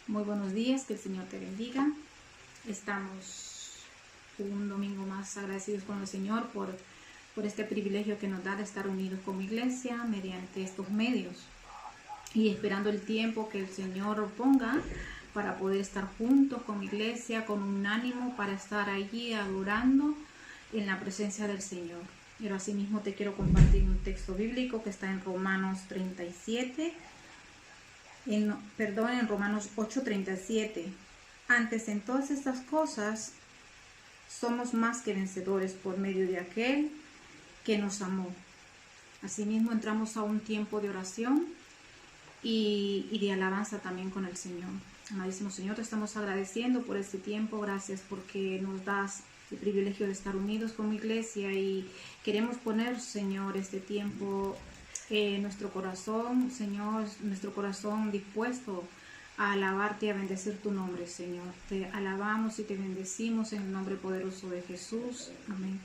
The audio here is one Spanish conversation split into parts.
Muy buenos días, que el Señor te bendiga. Estamos un domingo más agradecidos con el Señor por este privilegio que nos da de estar unidos como iglesia mediante estos medios y esperando el tiempo que el Señor ponga para poder estar juntos como iglesia, con un ánimo para estar allí adorando en la presencia del Señor. Pero asimismo te quiero compartir un texto bíblico que está en Romanos 37, en Romanos 8:37. Antes en todas estas cosas somos más que vencedores por medio de aquel que nos amó. Asimismo entramos a un tiempo de oración y de alabanza también con el Señor. Amadísimo Señor, te estamos agradeciendo por este tiempo. Gracias porque nos das el privilegio de estar unidos como iglesia y queremos poner, Señor, este tiempo nuestro corazón, Señor, nuestro corazón dispuesto a alabarte y a bendecir tu nombre, Señor. Te alabamos y te bendecimos en el nombre poderoso de Jesús. Amén.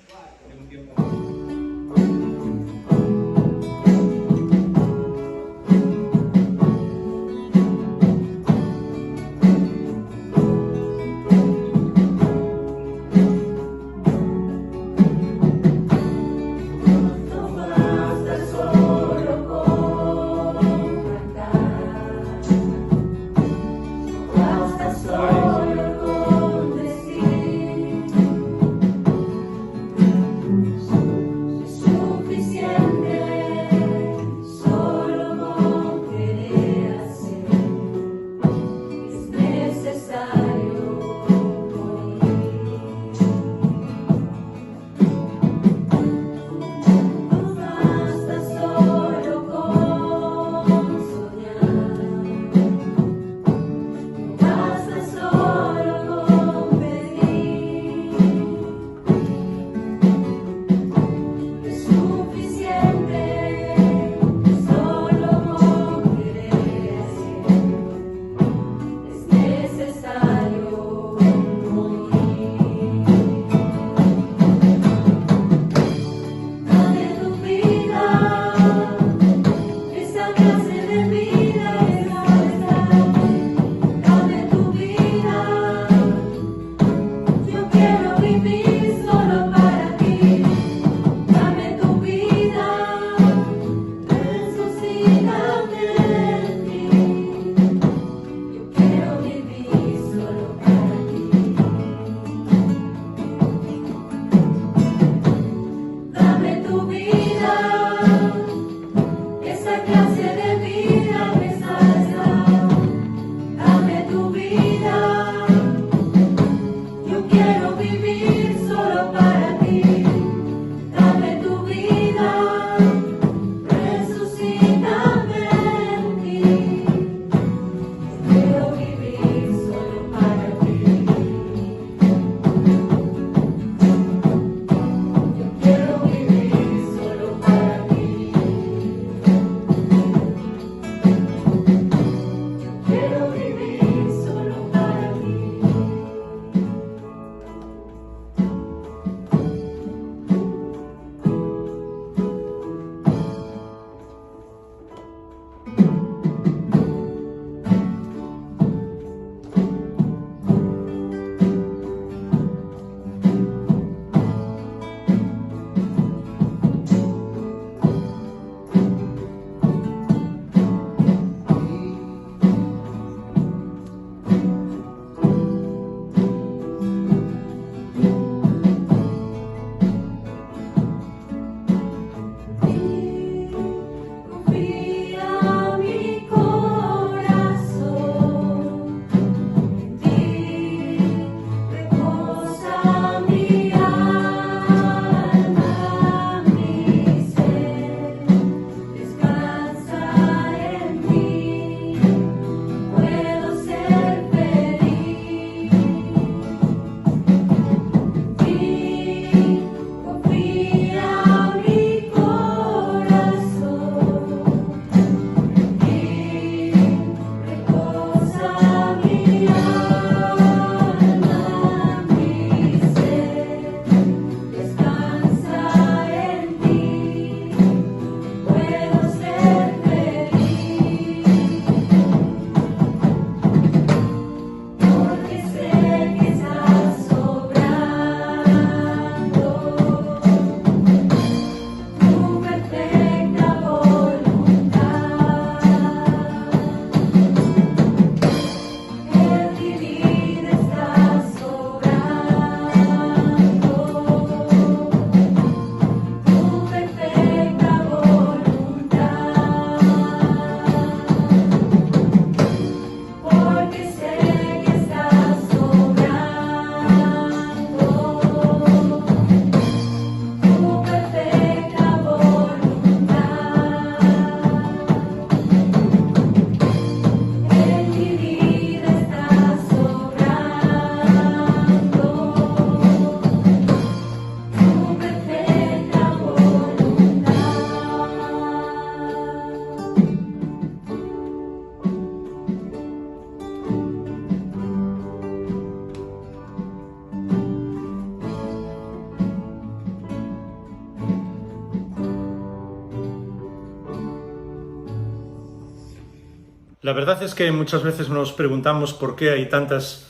La verdad es que muchas veces nos preguntamos por qué hay tantas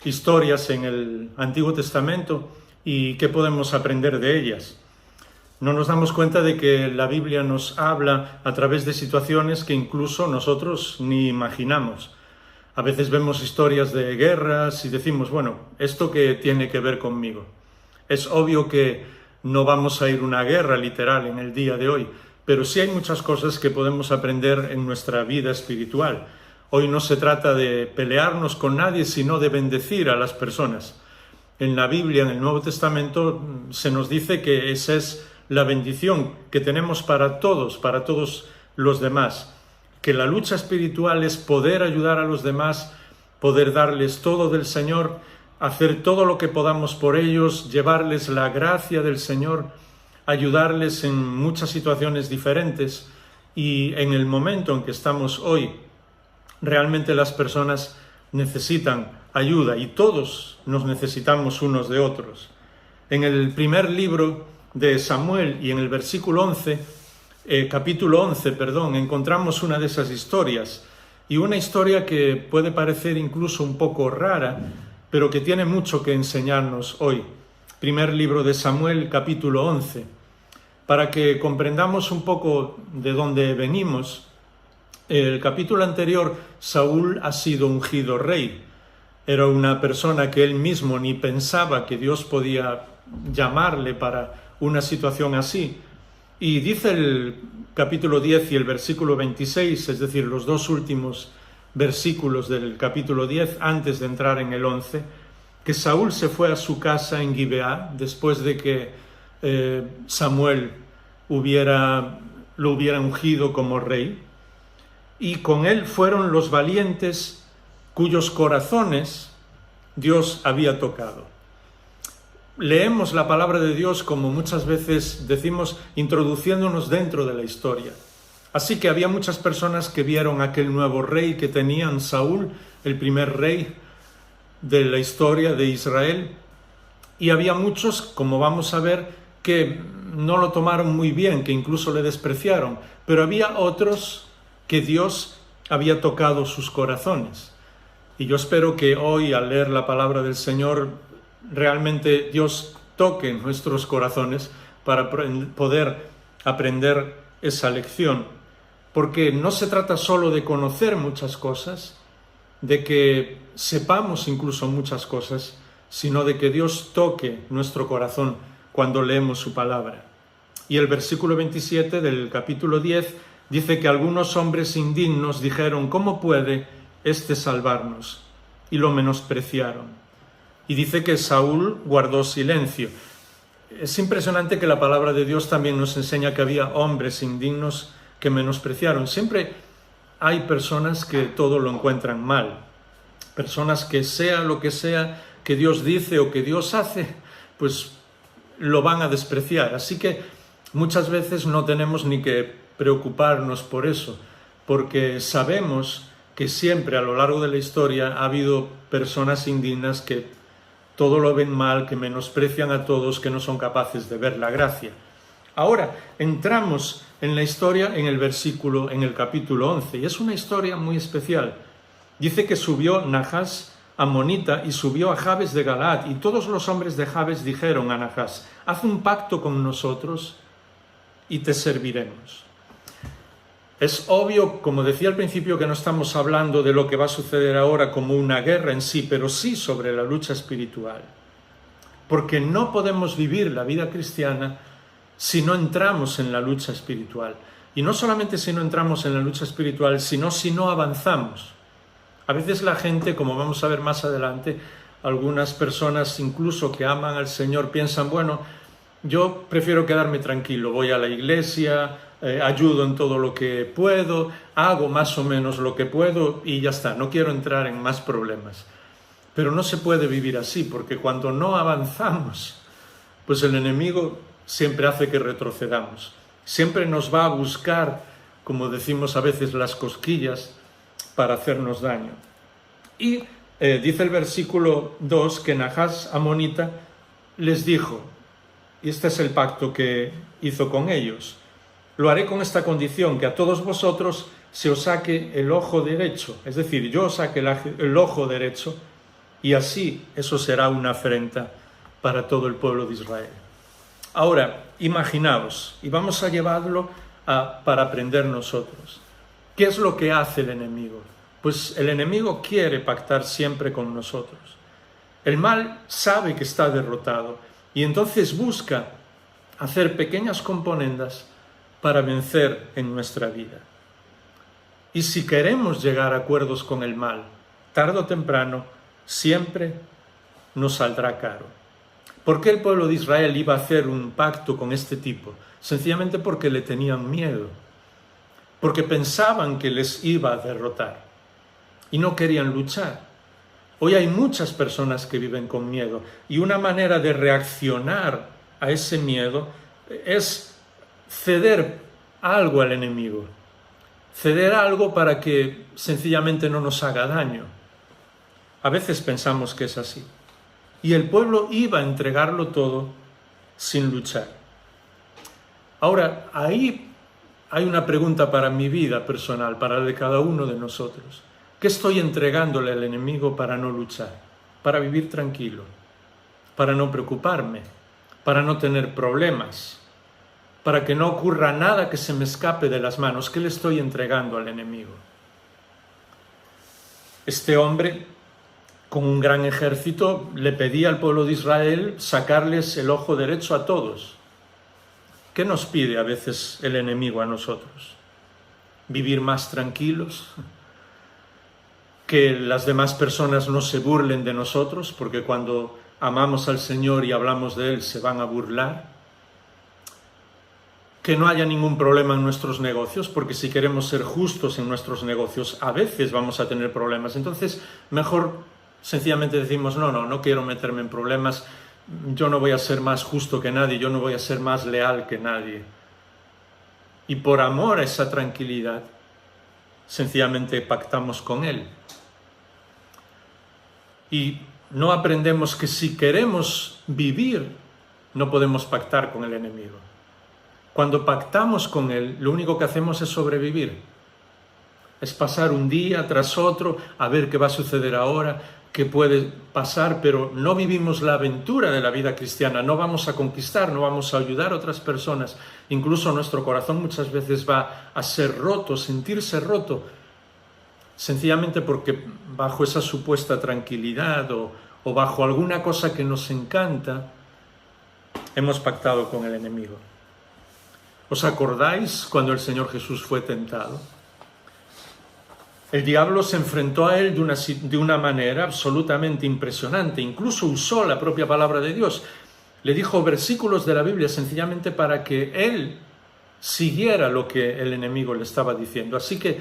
historias en el Antiguo Testamento y qué podemos aprender de ellas. No nos damos cuenta de que la Biblia nos habla a través de situaciones que incluso nosotros ni imaginamos. A veces vemos historias de guerras y decimos, bueno, ¿esto qué tiene que ver conmigo? Es obvio que no vamos a ir a una guerra literal en el día de hoy, pero sí hay muchas cosas que podemos aprender en nuestra vida espiritual. Hoy no se trata de pelearnos con nadie, sino de bendecir a las personas. En la Biblia, en el Nuevo Testamento, se nos dice que esa es la bendición que tenemos para todos los demás. Que la lucha espiritual es poder ayudar a los demás, poder darles todo del Señor, hacer todo lo que podamos por ellos, llevarles la gracia del Señor, ayudarles en muchas situaciones diferentes. Y en el momento en que estamos hoy, realmente las personas necesitan ayuda y todos nos necesitamos unos de otros. En el primer libro de Samuel y en el capítulo 11, encontramos una de esas historias, y una historia que puede parecer incluso un poco rara, pero que tiene mucho que enseñarnos hoy. Primer libro de Samuel, capítulo 11. Para que comprendamos un poco de dónde venimos, el capítulo anterior, Saúl ha sido ungido rey. Era una persona que él mismo ni pensaba que Dios podía llamarle para una situación así. Y dice el capítulo 10 y el versículo 26, es decir, los dos últimos versículos del capítulo 10, antes de entrar en el 11, que Saúl se fue a su casa en Gibeá después de que Samuel lo hubiera ungido como rey, y con él fueron los valientes cuyos corazones Dios había tocado. Leemos la palabra de Dios, como muchas veces decimos, introduciéndonos dentro de la historia. Así que había muchas personas que vieron aquel nuevo rey que tenían Saúl, el primer rey de la historia de Israel, y había muchos, como vamos a ver, que no lo tomaron muy bien, que incluso le despreciaron, pero había otros que Dios había tocado sus corazones. Y yo espero que hoy, al leer la palabra del Señor, realmente Dios toque nuestros corazones para poder aprender esa lección. Porque no se trata solo de conocer muchas cosas, de que sepamos incluso muchas cosas, sino de que Dios toque nuestro corazón cuando leemos su palabra. Y el versículo 27 del capítulo 10 dice que algunos hombres indignos dijeron, ¿cómo puede éste salvarnos? Y lo menospreciaron. Y dice que Saúl guardó silencio. Es impresionante que la palabra de Dios también nos enseña que había hombres indignos que menospreciaron. Siempre hay personas que todo lo encuentran mal. Personas que sea lo que sea que Dios dice o que Dios hace, pues lo van a despreciar. Así que muchas veces no tenemos ni que preocuparnos por eso, porque sabemos que siempre a lo largo de la historia ha habido personas indignas que todo lo ven mal, que menosprecian a todos, que no son capaces de ver la gracia. Ahora entramos en la historia en el capítulo 11, y es una historia muy especial. Dice que subió Nachas amonita y subió a Jabes de Galaad, y todos los hombres de Jabes dijeron a Nachas, haz un pacto con nosotros y te serviremos. Es obvio, como decía al principio, que no estamos hablando de lo que va a suceder ahora como una guerra en sí, pero sí sobre la lucha espiritual. Porque no podemos vivir la vida cristiana si no entramos en la lucha espiritual. Y no solamente si no entramos en la lucha espiritual, sino si no avanzamos. A veces la gente, como vamos a ver más adelante, algunas personas incluso que aman al Señor piensan, bueno, yo prefiero quedarme tranquilo, voy a la iglesia, ayudo en todo lo que puedo, hago más o menos lo que puedo y ya está, no quiero entrar en más problemas. Pero no se puede vivir así, porque cuando no avanzamos, pues el enemigo siempre hace que retrocedamos. Siempre nos va a buscar, como decimos a veces, las cosquillas para hacernos daño. Y dice el versículo 2 que Nachas amonita les dijo, y este es el pacto que hizo con ellos, lo haré con esta condición, que a todos vosotros se os saque el ojo derecho, es decir, yo os saque el ojo derecho, y así eso será una afrenta para todo el pueblo de Israel. Ahora, imaginaos, y vamos a llevarlo para aprender nosotros. ¿Qué es lo que hace el enemigo? Pues el enemigo quiere pactar siempre con nosotros. El mal sabe que está derrotado y entonces busca hacer pequeñas componendas para vencer en nuestra vida. Y si queremos llegar a acuerdos con el mal, tarde o temprano, siempre nos saldrá caro. ¿Por qué el pueblo de Israel iba a hacer un pacto con este tipo? Sencillamente porque le tenían miedo, porque pensaban que les iba a derrotar y no querían luchar. Hoy hay muchas personas que viven con miedo y una manera de reaccionar a ese miedo es ceder algo al enemigo, ceder algo para que sencillamente no nos haga daño. A veces pensamos que es así. Y el pueblo iba a entregarlo todo sin luchar. Ahora, ahí hay una pregunta para mi vida personal, para la de cada uno de nosotros. ¿Qué estoy entregándole al enemigo para no luchar? Para vivir tranquilo, para no preocuparme, para no tener problemas, para que no ocurra nada que se me escape de las manos. ¿Qué le estoy entregando al enemigo? Este hombre, con un gran ejército, le pedía al pueblo de Israel sacarles el ojo derecho a todos. ¿Qué nos pide a veces el enemigo a nosotros? ¿Vivir más tranquilos? ¿Que las demás personas no se burlen de nosotros? Porque cuando amamos al Señor y hablamos de Él se van a burlar. Que no haya ningún problema en nuestros negocios, porque si queremos ser justos en nuestros negocios, a veces vamos a tener problemas. Entonces, mejor sencillamente decimos, no quiero meterme en problemas, yo no voy a ser más justo que nadie, yo no voy a ser más leal que nadie. Y por amor a esa tranquilidad, sencillamente pactamos con Él. Y no aprendemos que si queremos vivir, no podemos pactar con el enemigo. Cuando pactamos con Él, lo único que hacemos es sobrevivir. Es pasar un día tras otro, a ver qué va a suceder ahora, qué puede pasar, pero no vivimos la aventura de la vida cristiana, no vamos a conquistar, no vamos a ayudar a otras personas. Incluso nuestro corazón muchas veces va a ser roto, sentirse roto, sencillamente porque bajo esa supuesta tranquilidad o bajo alguna cosa que nos encanta, hemos pactado con el enemigo. ¿Os acordáis cuando el Señor Jesús fue tentado? El diablo se enfrentó a él de una manera absolutamente impresionante, incluso usó la propia palabra de Dios. Le dijo versículos de la Biblia sencillamente para que él siguiera lo que el enemigo le estaba diciendo. Así que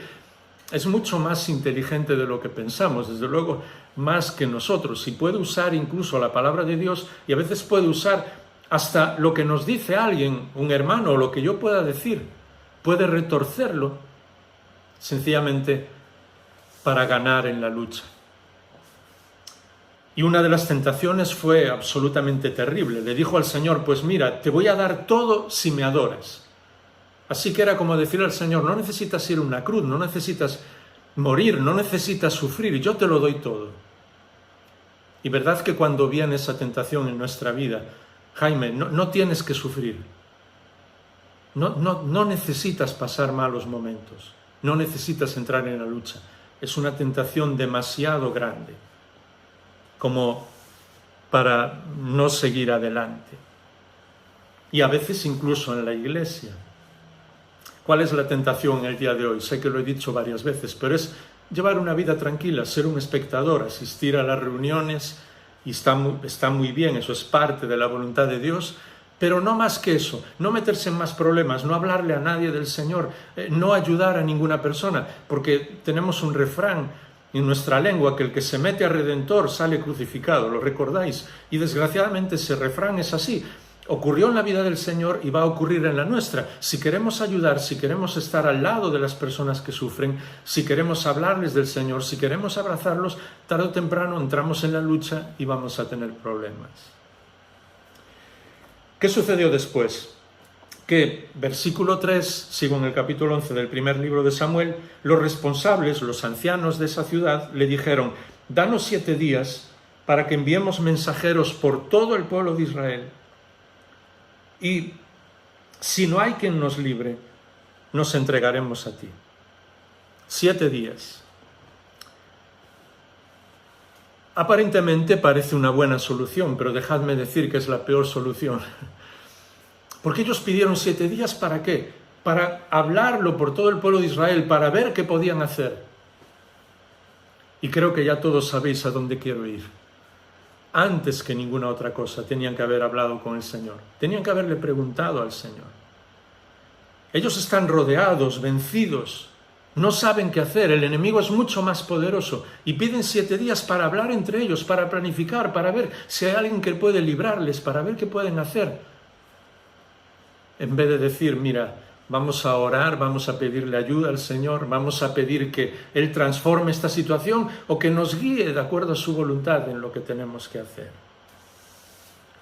es mucho más inteligente de lo que pensamos, desde luego más que nosotros. Y puede usar incluso la palabra de Dios y a veces puede usar hasta lo que nos dice alguien, un hermano, o lo que yo pueda decir. Puede retorcerlo sencillamente para ganar en la lucha. Y una de las tentaciones fue absolutamente terrible. Le dijo al Señor, pues mira, te voy a dar todo si me adoras. Así que era como decirle al Señor, no necesitas ir a una cruz, no necesitas morir, no necesitas sufrir, yo te lo doy todo. Y verdad que cuando viene esa tentación en nuestra vida, Jaime, no tienes que sufrir. No necesitas pasar malos momentos, no necesitas entrar en la lucha. Es una tentación demasiado grande como para no seguir adelante. Y a veces incluso en la iglesia. ¿Cuál es la tentación en el día de hoy? Sé que lo he dicho varias veces, pero es llevar una vida tranquila, ser un espectador, asistir a las reuniones, y está muy bien, eso es parte de la voluntad de Dios, pero no más que eso, no meterse en más problemas, no hablarle a nadie del Señor, no ayudar a ninguna persona, porque tenemos un refrán en nuestra lengua que el que se mete a Redentor sale crucificado, ¿lo recordáis? Y desgraciadamente ese refrán es así. Ocurrió en la vida del Señor y va a ocurrir en la nuestra. Si queremos ayudar, si queremos estar al lado de las personas que sufren, si queremos hablarles del Señor, si queremos abrazarlos, tarde o temprano entramos en la lucha y vamos a tener problemas. ¿Qué sucedió después? que, versículo 3, sigo en el capítulo 11 del primer libro de Samuel, los responsables, los ancianos de esa ciudad, le dijeron: danos 7 días para que enviemos mensajeros por todo el pueblo de Israel, y si no hay quien nos libre, nos entregaremos a ti. 7 días. Aparentemente parece una buena solución, pero dejadme decir que es la peor solución. Porque ellos pidieron 7 días, ¿para qué? Para hablarlo por todo el pueblo de Israel, para ver qué podían hacer. Y creo que ya todos sabéis a dónde quiero ir. Antes que ninguna otra cosa, tenían que haber hablado con el Señor. Tenían que haberle preguntado al Señor. Ellos están rodeados, vencidos. No saben qué hacer, el enemigo es mucho más poderoso y piden 7 días para hablar entre ellos, para planificar, para ver si hay alguien que puede librarles, para ver qué pueden hacer. En vez de decir: mira, vamos a orar, vamos a pedirle ayuda al Señor, vamos a pedir que Él transforme esta situación o que nos guíe de acuerdo a su voluntad en lo que tenemos que hacer.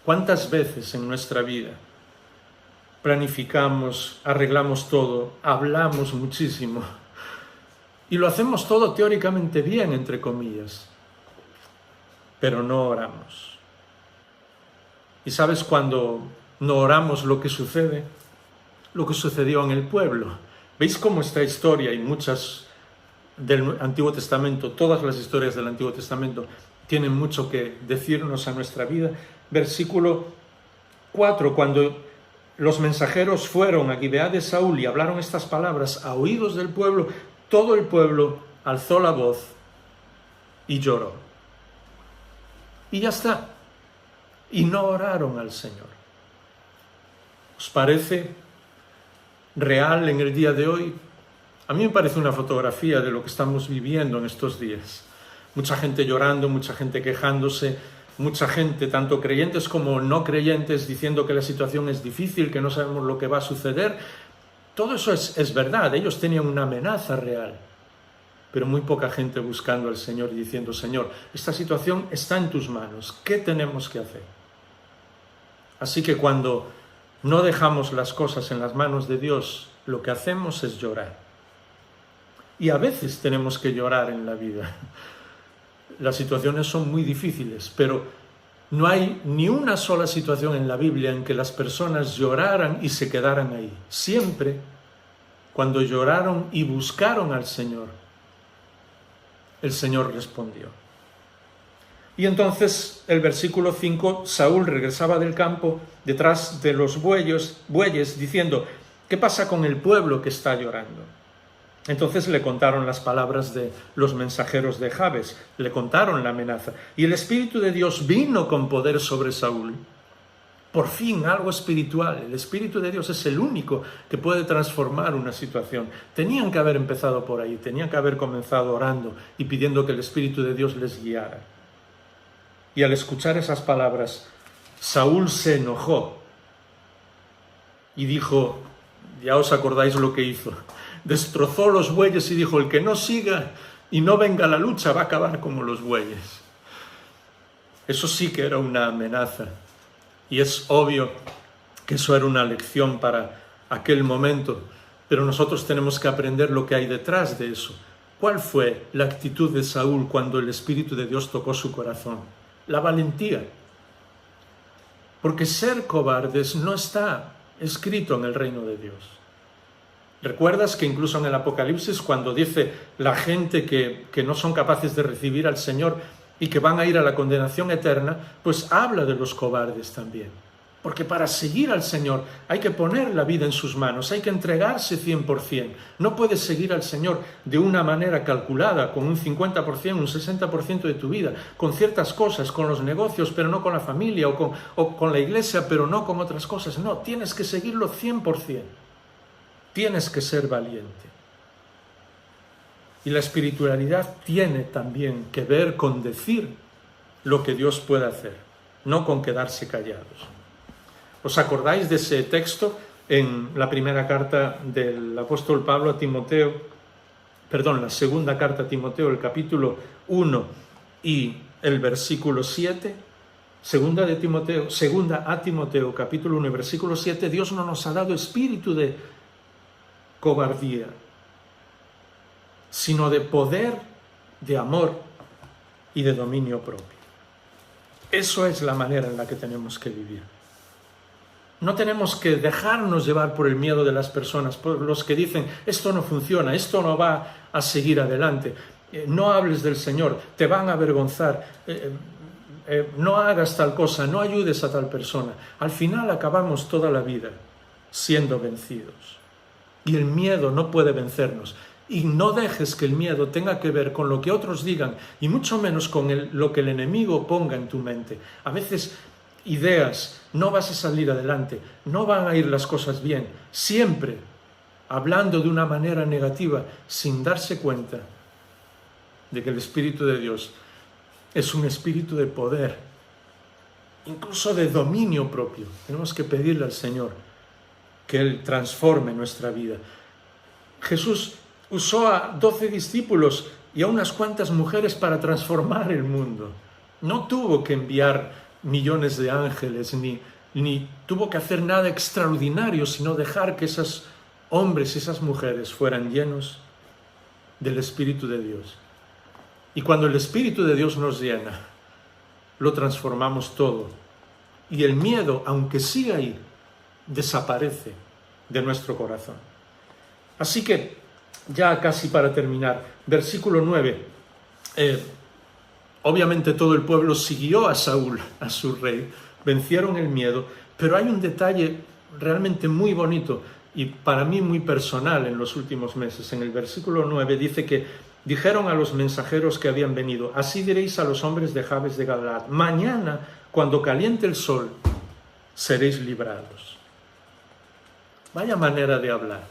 ¿Cuántas veces en nuestra vida planificamos, arreglamos todo, hablamos muchísimo? Y lo hacemos todo teóricamente bien, entre comillas, pero no oramos. ¿Y sabes cuando no oramos lo que sucede? Lo que sucedió en el pueblo. ¿Veis cómo esta historia y muchas del Antiguo Testamento, todas las historias del Antiguo Testamento, tienen mucho que decirnos a nuestra vida? Versículo 4, cuando los mensajeros fueron a Gibeá de Saúl y hablaron estas palabras a oídos del pueblo, todo el pueblo alzó la voz y lloró. Y ya está. Y no oraron al Señor. ¿Os parece real en el día de hoy? A mí me parece una fotografía de lo que estamos viviendo en estos días. Mucha gente llorando, mucha gente quejándose, mucha gente, tanto creyentes como no creyentes, diciendo que la situación es difícil, que no sabemos lo que va a suceder. Todo eso es verdad, ellos tenían una amenaza real, pero muy poca gente buscando al Señor y diciendo: Señor, esta situación está en tus manos, ¿qué tenemos que hacer? Así que cuando no dejamos las cosas en las manos de Dios, lo que hacemos es llorar. Y a veces tenemos que llorar en la vida. Las situaciones son muy difíciles, pero no hay ni una sola situación en la Biblia en que las personas lloraran y se quedaran ahí. Siempre, cuando lloraron y buscaron al Señor, el Señor respondió. Y entonces, el versículo 5, Saúl regresaba del campo detrás de los bueyes diciendo: ¿qué pasa con el pueblo que está llorando? Entonces le contaron las palabras de los mensajeros de Jabes, le contaron la amenaza. Y el Espíritu de Dios vino con poder sobre Saúl. Por fin, algo espiritual. El Espíritu de Dios es el único que puede transformar una situación. Tenían que haber empezado por ahí, tenían que haber comenzado orando y pidiendo que el Espíritu de Dios les guiara. Y al escuchar esas palabras, Saúl se enojó y dijo: ya os acordáis lo que hizo. Destrozó los bueyes y dijo: el que no siga y no venga a la lucha va a acabar como los bueyes. Eso sí que era una amenaza. Y es obvio que eso era una lección para aquel momento. Pero nosotros tenemos que aprender lo que hay detrás de eso. ¿Cuál fue la actitud de Saúl cuando el Espíritu de Dios tocó su corazón? La valentía. Porque ser cobardes no está escrito en el reino de Dios. ¿Recuerdas que incluso en el Apocalipsis, cuando dice la gente que no son capaces de recibir al Señor y que van a ir a la condenación eterna, pues habla de los cobardes también? Porque para seguir al Señor hay que poner la vida en sus manos, hay que entregarse 100%. No puedes seguir al Señor de una manera calculada, con un 50%, un 60% de tu vida, con ciertas cosas, con los negocios, pero no con la familia, o con la iglesia, pero no con otras cosas. No, tienes que seguirlo 100%. Tienes que ser valiente. Y la espiritualidad tiene también que ver con decir lo que Dios puede hacer, no con quedarse callados. ¿Os acordáis de ese texto en la primera carta del apóstol Pablo a Timoteo? La segunda carta a Timoteo, el capítulo 1 y el versículo 7. Segunda a Timoteo, capítulo 1, versículo 7, Dios no nos ha dado espíritu de cobardía, sino de poder, de amor y de dominio propio. Eso es la manera en la que tenemos que vivir. No tenemos que dejarnos llevar por el miedo de las personas, por los que dicen, esto no funciona, esto no va a seguir adelante, no hables del Señor, te van a avergonzar, no hagas tal cosa, no ayudes a tal persona. Al final acabamos toda la vida siendo vencidos. Y el miedo no puede vencernos. Y no dejes que el miedo tenga que ver con lo que otros digan, y mucho menos con lo que el enemigo ponga en tu mente. A veces ideas, no vas a salir adelante, no van a ir las cosas bien, siempre hablando de una manera negativa, sin darse cuenta de que el Espíritu de Dios es un espíritu de poder, incluso de dominio propio. Tenemos que pedirle al Señor que Él transforme nuestra vida. Jesús usó a 12 discípulos y a unas cuantas mujeres para transformar el mundo. No tuvo que enviar millones de ángeles, ni tuvo que hacer nada extraordinario, sino dejar que esos hombres y esas mujeres fueran llenos del Espíritu de Dios. Y cuando el Espíritu de Dios nos llena, lo transformamos todo. Y el miedo, aunque siga ahí, desaparece de nuestro corazón. Así que, ya casi para terminar, versículo 9. Obviamente todo el pueblo siguió a Saúl, a su rey, vencieron el miedo, pero hay un detalle realmente muy bonito y para mí muy personal en los últimos meses. En el versículo 9 dice que dijeron a los mensajeros que habían venido, así diréis a los hombres de Jabes de Galaad, mañana, cuando caliente el sol, seréis librados. Vaya manera de hablar.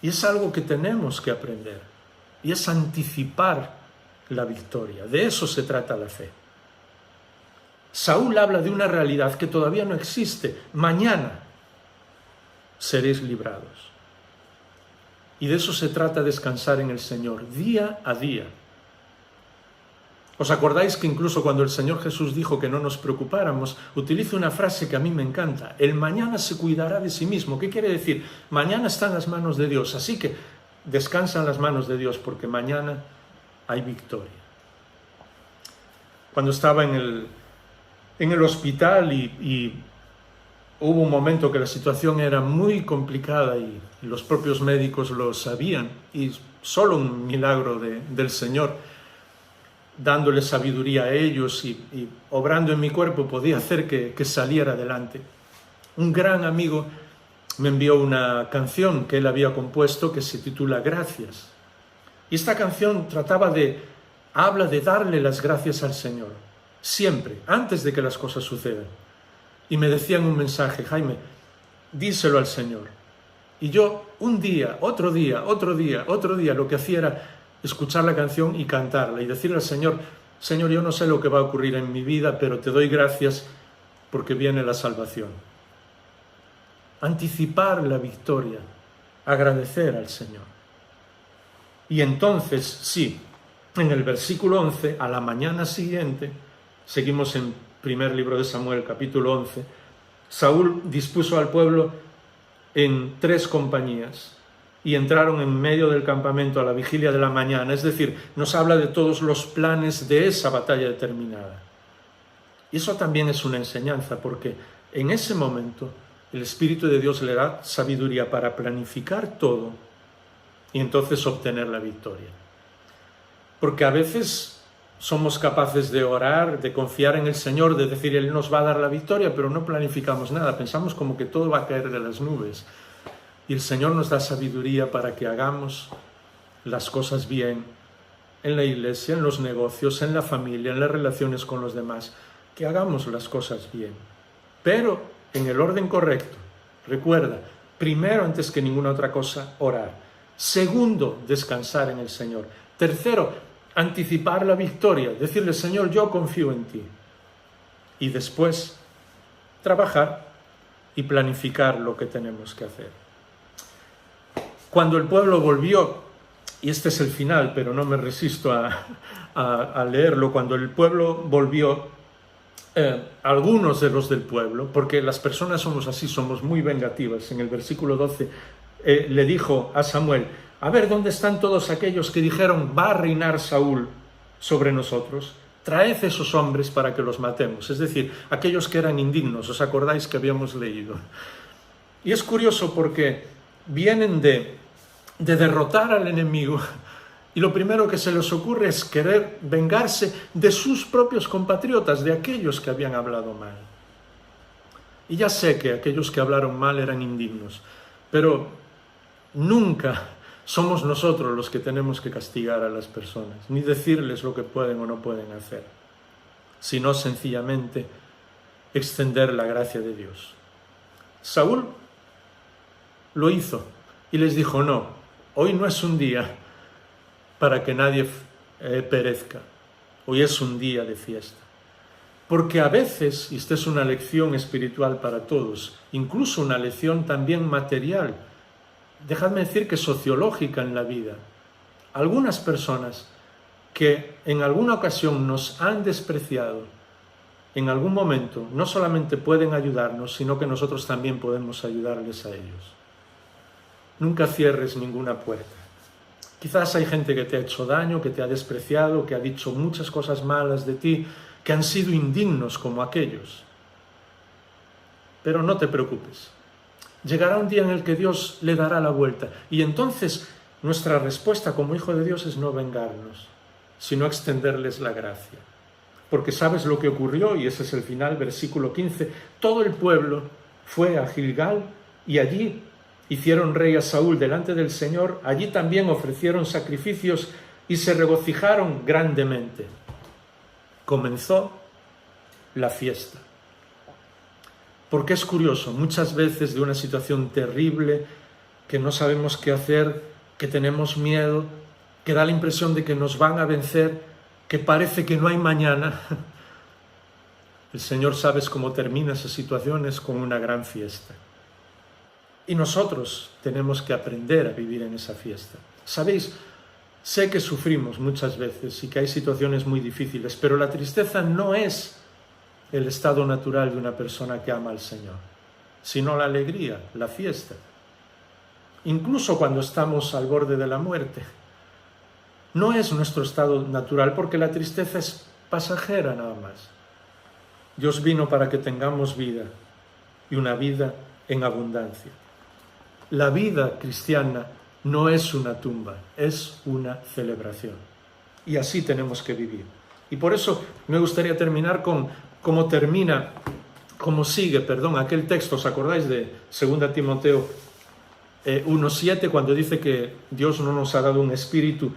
Y es algo que tenemos que aprender. Y es anticipar la victoria. De eso se trata la fe. Saúl habla de una realidad que todavía no existe. Mañana seréis librados. Y de eso se trata descansar en el Señor, día a día. ¿Os acordáis que incluso cuando el Señor Jesús dijo que no nos preocupáramos, utiliza una frase que a mí me encanta? El mañana se cuidará de sí mismo. ¿Qué quiere decir? Mañana está en las manos de Dios, así que descansa en las manos de Dios porque mañana hay victoria. Cuando estaba en el hospital y hubo un momento que la situación era muy complicada y los propios médicos lo sabían, y solo un milagro del Señor, dándole sabiduría a ellos y obrando en mi cuerpo, podía hacer que saliera adelante. Un gran amigo me envió una canción que él había compuesto que se titula Gracias. Y esta canción habla de darle las gracias al Señor, siempre, antes de que las cosas sucedan. Y me decían un mensaje, Jaime, díselo al Señor. Y yo un día, otro día, lo que hacía era escuchar la canción y cantarla y decirle al Señor, Señor, yo no sé lo que va a ocurrir en mi vida, pero te doy gracias porque viene la salvación. Anticipar la victoria, agradecer al Señor. Y entonces, sí, en el versículo 11, a la mañana siguiente, seguimos en primer libro de Samuel, capítulo 11, Saúl dispuso al pueblo en 3 compañías y entraron en medio del campamento a la vigilia de la mañana. Es decir, nos habla de todos los planes de esa batalla determinada. Y eso también es una enseñanza, porque en ese momento el Espíritu de Dios le da sabiduría para planificar todo y entonces obtener la victoria. Porque a veces somos capaces de orar, de confiar en el Señor, de decir, Él nos va a dar la victoria, pero no planificamos nada. Pensamos como que todo va a caer de las nubes. Y el Señor nos da sabiduría para que hagamos las cosas bien en la iglesia, en los negocios, en la familia, en las relaciones con los demás. Que hagamos las cosas bien, pero en el orden correcto. Recuerda, primero, antes que ninguna otra cosa, orar. Segundo, descansar en el Señor. Tercero, anticipar la victoria, decirle, Señor, yo confío en ti. Y después, trabajar y planificar lo que tenemos que hacer. Cuando el pueblo volvió, y este es el final, pero no me resisto a leerlo, cuando el pueblo volvió algunos de los del pueblo, porque las personas somos así, somos muy vengativas. En el versículo 12 le dijo a Samuel: a ver, ¿dónde están todos aquellos que dijeron va a reinar Saúl sobre nosotros? Traed esos hombres para que los matemos. Es decir, aquellos que eran indignos. ¿Os acordáis que habíamos leído? Y es curioso porque vienen de derrotar al enemigo, y lo primero que se les ocurre es querer vengarse de sus propios compatriotas, de aquellos que habían hablado mal. Y ya sé que aquellos que hablaron mal eran indignos, pero nunca somos nosotros los que tenemos que castigar a las personas, ni decirles lo que pueden o no pueden hacer, sino sencillamente extender la gracia de Dios. Saúl lo hizo y les dijo: no, hoy no es un día para que nadie perezca, hoy es un día de fiesta. Porque a veces, y esta es una lección espiritual para todos, incluso una lección también material, dejadme decir que sociológica en la vida, algunas personas que en alguna ocasión nos han despreciado, en algún momento no solamente pueden ayudarnos, sino que nosotros también podemos ayudarles a ellos. Nunca cierres ninguna puerta. Quizás hay gente que te ha hecho daño, que te ha despreciado, que ha dicho muchas cosas malas de ti, que han sido indignos como aquellos. Pero no te preocupes. Llegará un día en el que Dios le dará la vuelta, y entonces nuestra respuesta como hijo de Dios es no vengarnos, sino extenderles la gracia. Porque sabes lo que ocurrió, y ese es el final, versículo 15. Todo el pueblo fue a Gilgal y allí hicieron rey a Saúl delante del Señor. Allí también ofrecieron sacrificios y se regocijaron grandemente. Comenzó la fiesta. Porque es curioso, muchas veces de una situación terrible, que no sabemos qué hacer, que tenemos miedo, que da la impresión de que nos van a vencer, que parece que no hay mañana. El Señor, ¿sabes cómo termina esas situaciones? Con una gran fiesta. Y nosotros tenemos que aprender a vivir en esa fiesta. ¿Sabéis? Sé que sufrimos muchas veces y que hay situaciones muy difíciles, pero la tristeza no es el estado natural de una persona que ama al Señor, sino la alegría, la fiesta. Incluso cuando estamos al borde de la muerte, no es nuestro estado natural, porque la tristeza es pasajera nada más. Dios vino para que tengamos vida, y una vida en abundancia. La vida cristiana no es una tumba, es una celebración. Y así tenemos que vivir. Y por eso me gustaría terminar con cómo sigue aquel texto. ¿Os acordáis de 2 Timoteo 1:7, cuando dice que Dios no nos ha dado un espíritu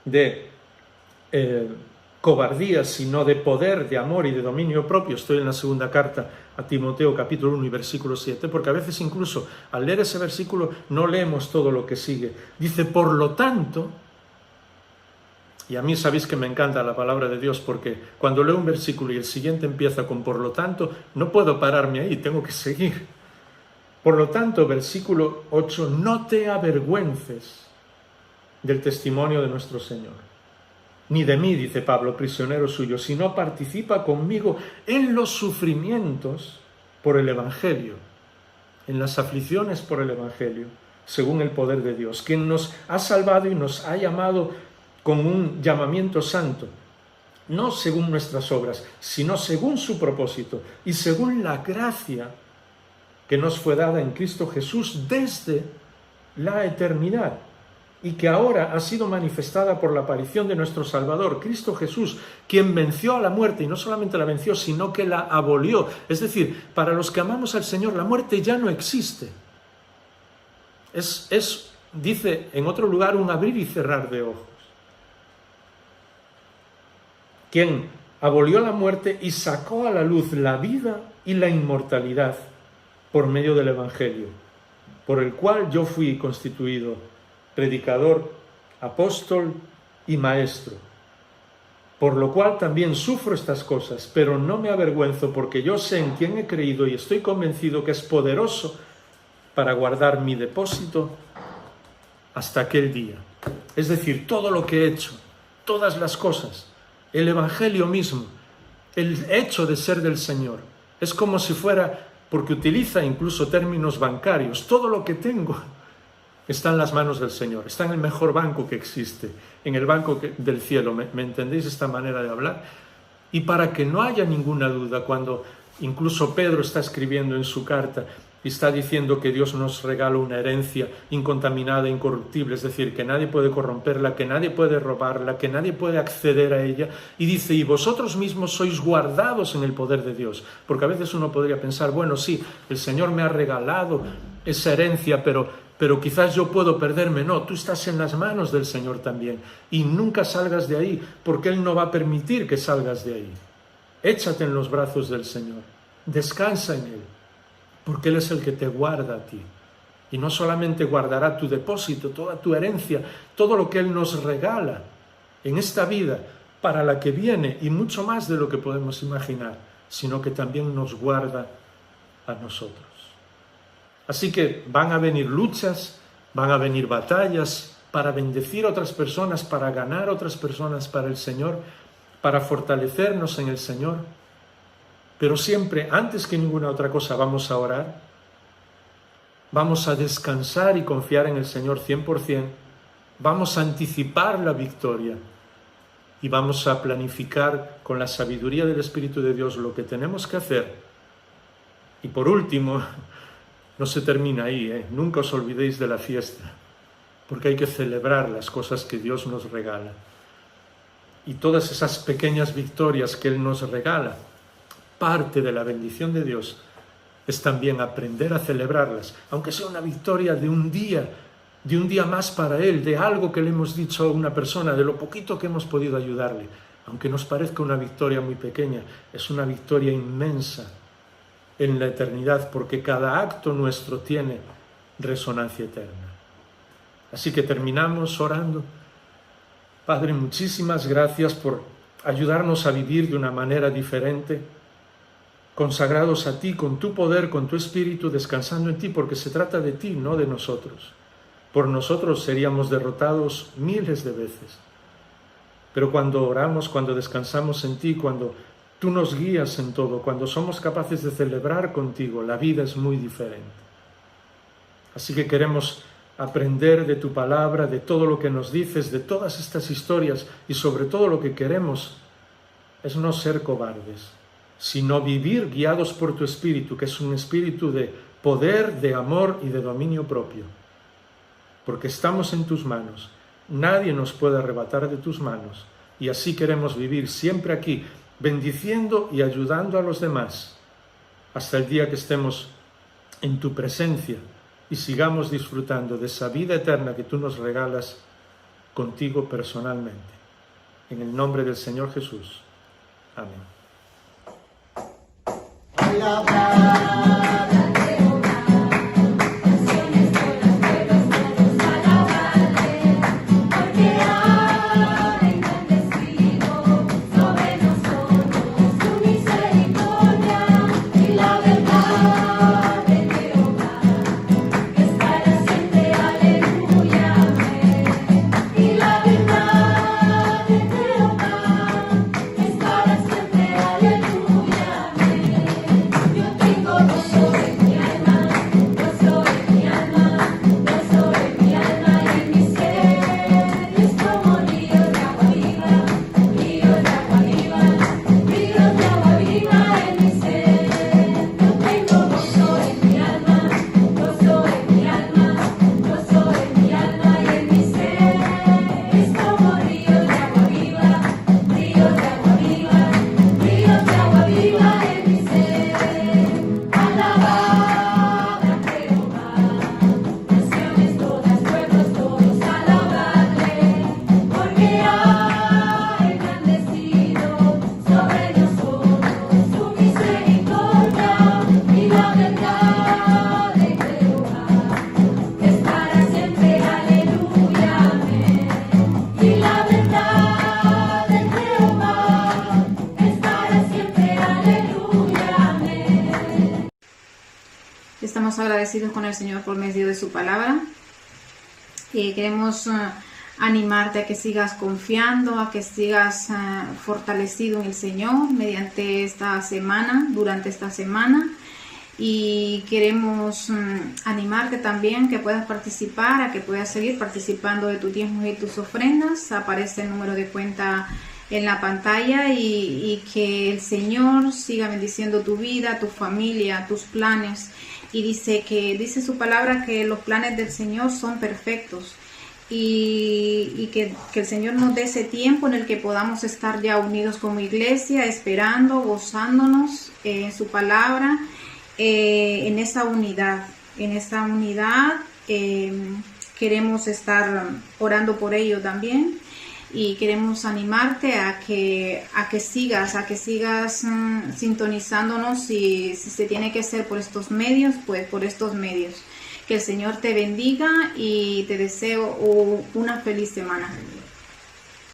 de cobardía, sino de poder, de amor y de dominio propio? Estoy en la segunda carta a Timoteo, capítulo 1 y versículo 7, porque a veces incluso al leer ese versículo no leemos todo lo que sigue. Dice: por lo tanto, y a mí sabéis que me encanta la palabra de Dios, porque cuando leo un versículo y el siguiente empieza con por lo tanto, no puedo pararme ahí, tengo que seguir. Por lo tanto, versículo 8, no te avergüences del testimonio de nuestro Señor, ni de mí, dice Pablo, prisionero suyo, sino participa conmigo en los sufrimientos por el Evangelio, en las aflicciones por el Evangelio, según el poder de Dios, quien nos ha salvado y nos ha llamado con un llamamiento santo, no según nuestras obras, sino según su propósito y según la gracia que nos fue dada en Cristo Jesús desde la eternidad, y que ahora ha sido manifestada por la aparición de nuestro Salvador, Cristo Jesús, quien venció a la muerte, y no solamente la venció, sino que la abolió. Es decir, para los que amamos al Señor, la muerte ya no existe. Dice en otro lugar, un abrir y cerrar de ojos. Quien abolió la muerte y sacó a la luz la vida y la inmortalidad por medio del Evangelio, por el cual yo fui constituido predicador, apóstol y maestro. Por lo cual también sufro estas cosas, pero no me avergüenzo, porque yo sé en quién he creído y estoy convencido que es poderoso para guardar mi depósito hasta aquel día. Es decir, todo lo que he hecho, todas las cosas, el Evangelio mismo, el hecho de ser del Señor. Es como si fuera, porque utiliza incluso términos bancarios, todo lo que tengo está en las manos del Señor, está en el mejor banco que existe, en el banco del cielo. ¿Me entendéis esta manera de hablar? Y para que no haya ninguna duda, cuando incluso Pedro está escribiendo en su carta y está diciendo que Dios nos regala una herencia incontaminada, incorruptible, es decir, que nadie puede corromperla, que nadie puede robarla, que nadie puede acceder a ella, y dice, y vosotros mismos sois guardados en el poder de Dios, porque a veces uno podría pensar, bueno, sí, el Señor me ha regalado esa herencia, pero quizás yo puedo perderme. No, tú estás en las manos del Señor también, y nunca salgas de ahí, porque Él no va a permitir que salgas de ahí. Échate en los brazos del Señor, descansa en Él, porque Él es el que te guarda a ti. Y no solamente guardará tu depósito, toda tu herencia, todo lo que Él nos regala en esta vida, para la que viene, y mucho más de lo que podemos imaginar, sino que también nos guarda a nosotros. Así que van a venir luchas, van a venir batallas para bendecir a otras personas, para ganar a otras personas para el Señor, para fortalecernos en el Señor. Pero siempre, antes que ninguna otra cosa, vamos a orar, vamos a descansar y confiar en el Señor 100%, vamos a anticipar la victoria y vamos a planificar con la sabiduría del Espíritu de Dios lo que tenemos que hacer. Y por último, no se termina ahí, nunca os olvidéis de la fiesta, porque hay que celebrar las cosas que Dios nos regala. Y todas esas pequeñas victorias que Él nos regala, parte de la bendición de Dios es también aprender a celebrarlas, aunque sea una victoria de un día más para Él, de algo que le hemos dicho a una persona, de lo poquito que hemos podido ayudarle. Aunque nos parezca una victoria muy pequeña, es una victoria inmensa en la eternidad, porque cada acto nuestro tiene resonancia eterna. Así que terminamos orando. Padre, muchísimas gracias por ayudarnos a vivir de una manera diferente, consagrados a ti, con tu poder, con tu espíritu, descansando en ti, porque se trata de ti, no de nosotros. Por nosotros seríamos derrotados miles de veces. Pero cuando oramos, cuando descansamos en ti, cuando tú nos guías en todo, cuando somos capaces de celebrar contigo, la vida es muy diferente. Así que queremos aprender de tu palabra, de todo lo que nos dices, de todas estas historias, y sobre todo lo que queremos es no ser cobardes, sino vivir guiados por tu espíritu, que es un espíritu de poder, de amor y de dominio propio. Porque estamos en tus manos, nadie nos puede arrebatar de tus manos, y así queremos vivir siempre aquí, bendiciendo y ayudando a los demás, hasta el día que estemos en tu presencia y sigamos disfrutando de esa vida eterna que tú nos regalas contigo personalmente. En el nombre del Señor Jesús. Amén. Estamos agradecidos con el Señor por medio de su palabra. Queremos animarte a que sigas confiando, a que sigas fortalecido en el Señor mediante esta semana, durante esta semana. Y queremos animarte también que puedas participar, a que puedas seguir participando de tus diezmos y tus ofrendas. Aparece el número de cuenta en la pantalla y que el Señor siga bendiciendo tu vida, tu familia, tus planes. Y dice su palabra que los planes del Señor son perfectos. Y que el Señor nos dé ese tiempo en el que podamos estar ya unidos como iglesia, esperando, gozándonos en su palabra, en esa unidad. Queremos estar orando por ello también, y queremos animarte a que sigas sintonizándonos. Si se tiene que hacer por estos medios, pues por estos medios. Que el Señor te bendiga y te deseo una feliz semana.